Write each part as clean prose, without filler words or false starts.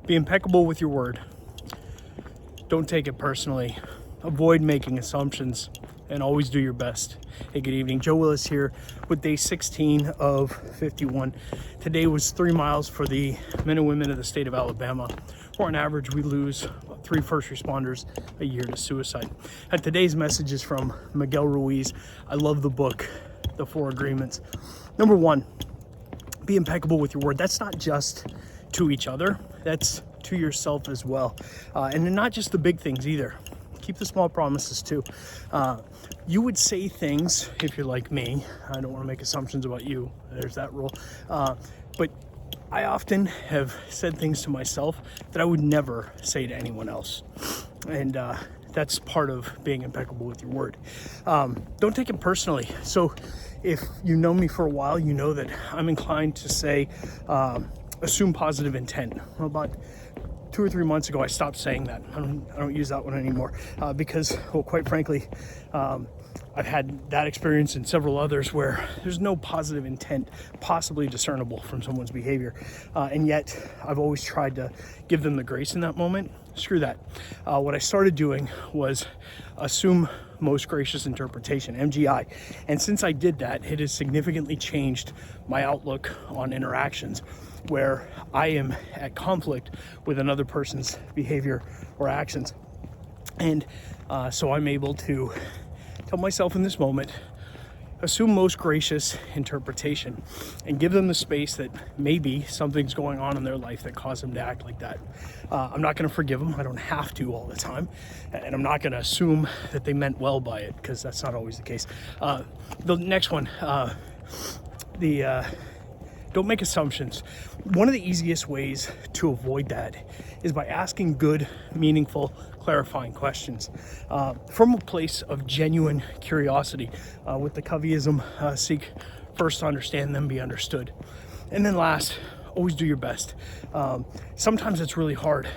Be impeccable with your word. Don't take it personally. Avoid making assumptions and always do your best. Hey, good evening. Joe Willis here with day 16 of 51. Today was 3 miles for the men and women of the state of Alabama, where on average we lose 3 first responders a year to suicide. And today's message is from Miguel Ruiz. I love the book, The 4 Agreements. Number 1, be impeccable with your word. That's not just to each other, that's to yourself as well. And not just the big things either. Keep the small promises too. You would say things, if you're like me, I don't want to make assumptions about you, there's that rule, but I often have said things to myself that I would never say to anyone else. And that's part of being impeccable with your word. Don't take it personally. So if you know me for a while, you know that I'm inclined to say, assume positive intent. Well, about 2 or 3 months ago, I stopped saying that. I don't use that one anymore because, well, quite frankly, I've had that experience and several others where there's no positive intent possibly discernible from someone's behavior. And yet I've always tried to give them the grace in that moment. Screw that. What I started doing was assume most gracious interpretation, MGI. And since I did that, it has significantly changed my outlook on interactions where I am at conflict with another person's behavior or actions. And so I'm able to tell myself in this moment, assume most gracious interpretation and give them the space that maybe something's going on in their life that caused them to act like that. I'm not going to forgive them. I don't have to all the time. And I'm not going to assume that they meant well by it because that's not always the case. The next one, don't make assumptions. One of the easiest ways to avoid that is by asking good, meaningful, clarifying questions from a place of genuine curiosity. With the Coveyism, seek first to understand, then be understood. And then last, always do your best. Sometimes it's really hard.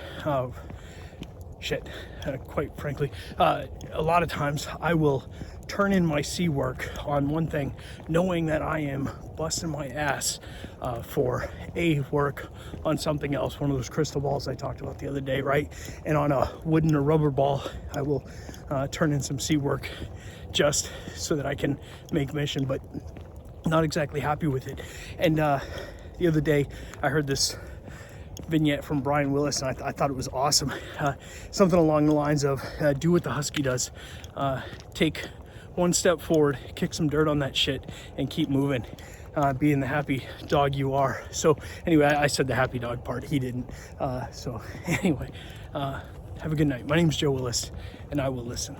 Quite frankly, a lot of times I will turn in my C work on one thing, knowing that I am busting my ass for A work on something else, one of those crystal balls I talked about the other day, right? And on a wooden or rubber ball, I will turn in some C work just so that I can make mission, but not exactly happy with it. And the other day, I heard this vignette from Brian Willis, and I thought it was awesome. Something along the lines of, do what the husky does. Take one step forward, kick some dirt on that shit, and keep moving. Being the happy dog you are. So anyway, I said the happy dog part, he didn't. So anyway, have a good night. My name's Joe Willis, and I will listen.